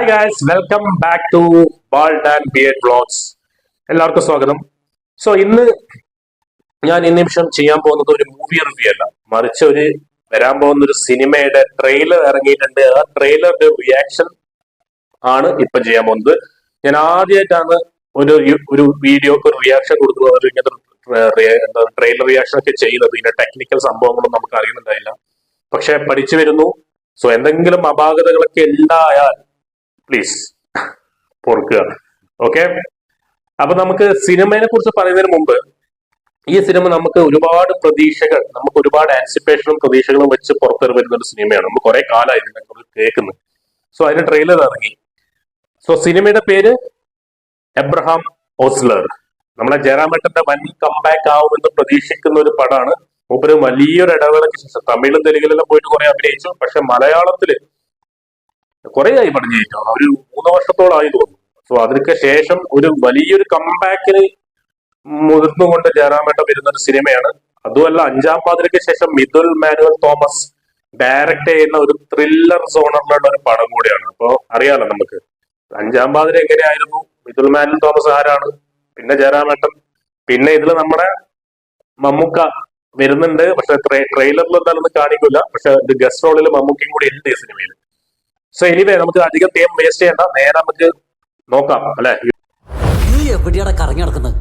Hi guys, welcome back to bald and beard vlogs. എല്ലാവർക്കും സ്വാഗതം. So ഇന്ന് ഞാൻ ഈ നിമിഷം ചെയ്യാൻ പോകുന്നത് ഒരു മൂവി റിവ്യൂ അല്ല, മറിച്ച് വരാൻ പോകുന്ന ഒരു സിനിമയുടെ ട്രെയിലർ ഇറങ്ങിയിട്ടുണ്ട്. ആ ട്രെയിലറിന്റെ റിയാക്ഷൻ ആണ് ഇപ്പൊ ചെയ്യാൻ പോകുന്നത്. ഞാൻ ആദ്യമായിട്ടാണ് ഒരു വീഡിയോക്ക് ഒരു റിയാക്ഷൻ കൊടുക്കുന്നത്, ഇങ്ങനത്തെ ട്രെയിലർ റിയാക്ഷൻ ഒക്കെ ചെയ്യുന്നത്. ഇതിന്റെ ടെക്നിക്കൽ സംഭവങ്ങളൊന്നും നമുക്ക് അറിയുന്നുണ്ടായില്ല, പക്ഷെ പഠിച്ചു വരുന്നു. സോ എന്തെങ്കിലും അപാകതകളൊക്കെ ഉണ്ടായാൽ പ്ലീസ് പൊറുക്കുക. ഓക്കെ, അപ്പൊ നമുക്ക് സിനിമയെ കുറിച്ച് പറയുന്നതിന് മുമ്പ്, ഈ സിനിമ നമുക്ക് ഒരുപാട് പ്രതീക്ഷകൾ, നമുക്ക് ഒരുപാട് ആൻസിപ്പേഷനും പ്രതീക്ഷകളും വെച്ച് പുറത്തേറി വരുന്ന ഒരു സിനിമയാണ്. നമ്മൾ കുറെ കാലമായി ഇതിനെ കേൾക്കുന്നത്. സോ അതിന്റെ ട്രെയിലർ ഇറങ്ങി. സോ സിനിമയുടെ പേര് എബ്രഹാം ഓസ്ലർ. നമ്മളെ ജയറാമേട്ടന്റെ വൻ കംബാക്ക് ആവുമെന്ന് പ്രതീക്ഷിക്കുന്ന ഒരു പടമാണ്. മൂപ്പര് വലിയൊരു ഇടവേളയ്ക്ക് ശേഷം തമിഴിലും തെലുങ്കിലെല്ലാം പോയിട്ട് കുറെ അഭിനയിച്ചു. പക്ഷെ മലയാളത്തില് കുറെ ആയി പടം ചെയ്യിട്ടോ, ഒരു 3 വർഷത്തോളമായി തോന്നുന്നു. സോ അതിനൊക്കെ ശേഷം ഒരു വലിയൊരു കംബാക്കിന് മുതിർന്നുകൊണ്ട് ജയറാമേട്ടൻ വരുന്ന ഒരു സിനിമയാണ്. അതുമല്ല, 5-ാം പാതിരയ്ക്ക് ശേഷം മിഥുൽ മാനുവൽ തോമസ് ഡയറക്ട് ചെയ്യുന്ന ഒരു ത്രില്ലർ സോണറിലുള്ള ഒരു പടം കൂടിയാണ്. അപ്പൊ അറിയാലോ നമുക്ക് 5-ാം പാതിര എങ്ങനെയായിരുന്നു, മിഥുൽ മാനുവൽ തോമസ് ആരാണ്, പിന്നെ ജയറാമേട്ടൻ, പിന്നെ ഇതിൽ നമ്മുടെ മമ്മൂക്ക വരുന്നുണ്ട്. പക്ഷെ ട്രെയിലറിൽ എന്താണെന്ന് കാണിക്കില്ല. പക്ഷെ ഗസ്റ്റ് റോളിൽ മമ്മൂക്കയും കൂടി ഉണ്ട് ഈ സിനിമയിൽ. സോ എനിവേ, നമുക്ക് അധികം ടൈം വേസ്റ്റ് ചെയ്യണ്ട, നേരെ നമുക്ക് നോക്കാം അല്ലെ. നീ എവിടെയാണ് കറങ്ങി നടക്കുന്നത്?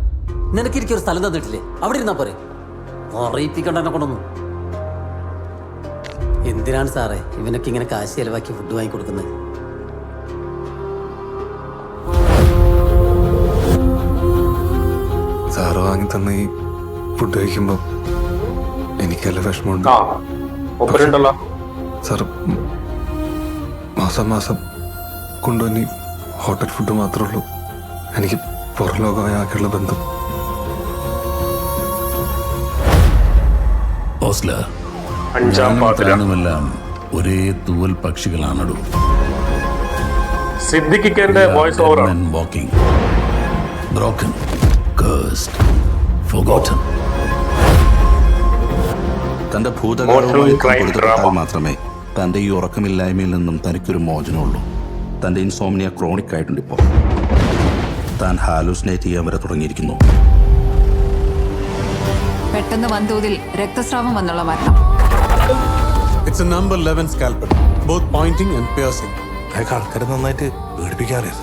നിനക്ക് എനിക്കൊരു സ്ഥലം തന്നിട്ടില്ലേ? അവിടെ ഇരുന്നാ പോരെ, പറയിപ്പിക്കണ്ട എന്നെ കൊണ്ടൊന്നും. എന്തിനാണ് സാറേ ഇവനൊക്കെ ഇങ്ങനെ കാശ് ചെലവാക്കി ഫുഡ് വാങ്ങി കൊടുക്കുന്നത്? സാറ് വാങ്ങി തന്ന ഈ ഫുഡ് കഴിക്കുമ്പോ എനിക്കല്ല വിഷമമുണ്ട് സാർ. മാസം കൊണ്ടുവന്നി ഹോട്ടൽ ഫുഡ് മാത്രമേ ഉള്ളൂ എനിക്ക് പുറം ലോകമായുള്ള ബന്ധം. എല്ലാം ഒരേ തൂവൽ പക്ഷികളാണോ? സിദ്ദിഖിന്റെ voice over walking broken, cursed, forgotten. തന്റെ ഭൂതകാലവുമായി മാത്രമേ തന്റെ ഈ ഉറക്കമില്ലായ്മയിൽ നിന്നും തനിക്കൊരു മോചനമുള്ളൂ. തന്റെ ഇൻസോംനിയ ക്രോണിക് ആയിട്ടുണ്ട്. ഇപ്പോൾ താൻ ഹാലൂസിനേറ്റ് ചെയ്യാൻ വരെ തുടങ്ങിയിരിക്കുന്നു. പെട്ടെന്ന് വൻതോതിൽ രക്തസ്രാവം വന്നുള്ള മരണം. It's a number 11 scalpel, both pointing and piercing. ആൾക്കാരെ നന്നായിട്ട് പേടിപ്പിക്കാറില്ല.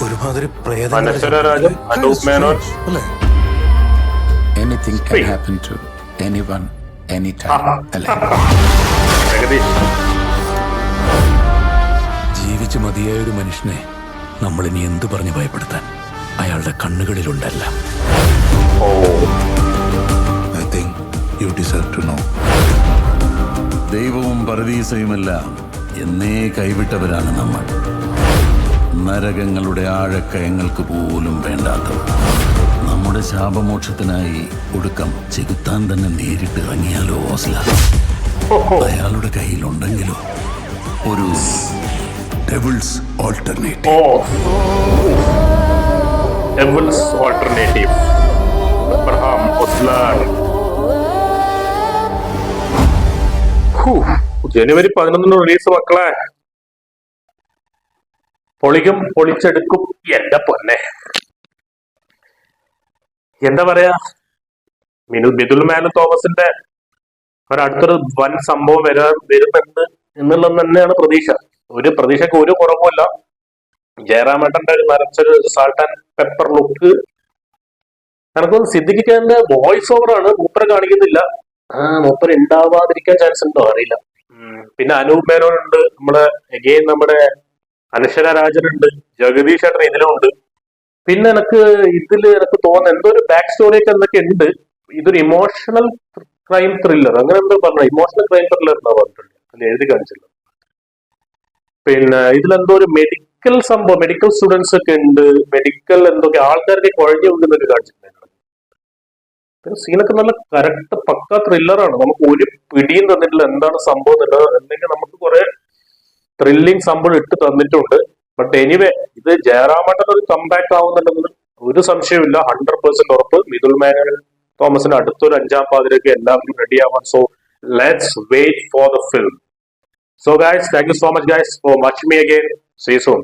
ഒരുമാതിരി Anything can happen to anyone, anytime. ജീവിച്ചു മതിയായ ഒരു മനുഷ്യനെ നമ്മളിനി എന്ത് പറഞ്ഞ് ഭയപ്പെടുത്താൻ? അയാളുടെ കണ്ണുകളിലുണ്ടല്ല. I think you deserve to know. ദൈവവും പരദീസയുമെല്ലാം എന്നേ കൈവിട്ടവരാണ് നമ്മൾ. നരകങ്ങളുടെ ആഴക്കയങ്ങൾക്ക് പോലും വേണ്ടാത്തവർ. നമ്മുടെ ശാപമോക്ഷത്തിനായി ഒടുക്കം ചെകുത്താൻ തന്നെ നേരിട്ട് ഇറങ്ങിയാലോ ഓസ്ല? അയാളുടെ കയ്യിലുണ്ടെങ്കിലോ ഒരു ഡെവിൾസ് ഓൾട്ടർനേറ്റീവ്. എബ്രഹാം ഓസ്ലർ. ജനുവരി 11 റിലീസ് മക്കളെ. പൊളിക്കും, പൊളിച്ചെടുക്കും. എന്റെ പൊന്നെ, എന്താ പറയാ, മിഥുൽ മാനുവൽ തോമസിന്റെ ഒരടുത്തൊരു വൻ സംഭവം വരുന്നുണ്ട് എന്നുള്ളത് തന്നെയാണ് പ്രതീക്ഷ. പ്രതീക്ഷക്ക് ഒരു കുറവുമില്ല. ജയറാമേട്ടന്റെ ഒരു നരച്ചൊരു സാൾട്ട് ആൻഡ് പെപ്പർ ലുക്ക്. എനിക്കൊന്ന് സിദ്ദിഖിന്റെ വോയിസ് ഓവർ ആണ്, മൂപ്പരെ കാണിക്കുന്നില്ല. മൂപ്പര് ഉണ്ടാവാതിരിക്കാൻ ചാൻസ് ഉണ്ടോ അറിയില്ല. പിന്നെ അനൂപ് മേനോൻ ഉണ്ട്, നമ്മുടെ അനശ്വര രാജനുണ്ട്, ജഗദീഷ് ചേട്ടൻ ഇതിലുണ്ട്. പിന്നെ എനിക്ക് തോന്നുന്നു എന്തോ ഒരു ബാക്ക് സ്റ്റോറി ഒക്കെ എന്തൊക്കെ ഉണ്ട്. ഇതൊരു ഇമോഷണൽ ക്രൈം ത്രില്ലർ, അങ്ങനെ എന്തോ പറഞ്ഞു. ഇമോഷണൽ ക്രൈം ത്രില്ലർ എന്നാ പറഞ്ഞിട്ടുണ്ട്, അല്ലെ എഴുതി കാണിച്ചില്ല. പിന്നെ ഇതിലെന്തോ ഒരു മെഡിക്കൽ സംഭവം, മെഡിക്കൽ സ്റ്റുഡൻസ് ഒക്കെ ഉണ്ട്, മെഡിക്കൽ എന്തൊക്കെ ആൾക്കാർക്ക് കുഴഞ്ഞു വീഴുന്നൊക്കെ കാണിച്ചിട്ടുണ്ടായിരുന്നു. പിന്നെ സീനൊക്കെ നല്ല കറക്റ്റ് പക്ക ത്രില്ലറാണ്. നമുക്ക് ഒരു പിടിയും തന്നിട്ടില്ല എന്താണ് സംഭവം എന്തെങ്കിൽ നമുക്ക് കുറെ ത്രില്ലിങ് സംഭവം ഇട്ട് തന്നിട്ടുണ്ട്. ബട്ട് എനിവേ, ഇത് ജയറാമേട്ടൻ ഒരു കംബാക്ക് ആവുന്നുണ്ടെന്ന് ഒരു സംശയമില്ല. 100% ഉറപ്പ്. മിഥുൽ മാനുവൽ തോമസിന് അടുത്തൊരു 5-ാം പാതിരയ്ക്ക് എല്ലാവരും റെഡി ആവാൻ. So let's wait for the film. So guys, thank you so much guys for watching me again. See you soon.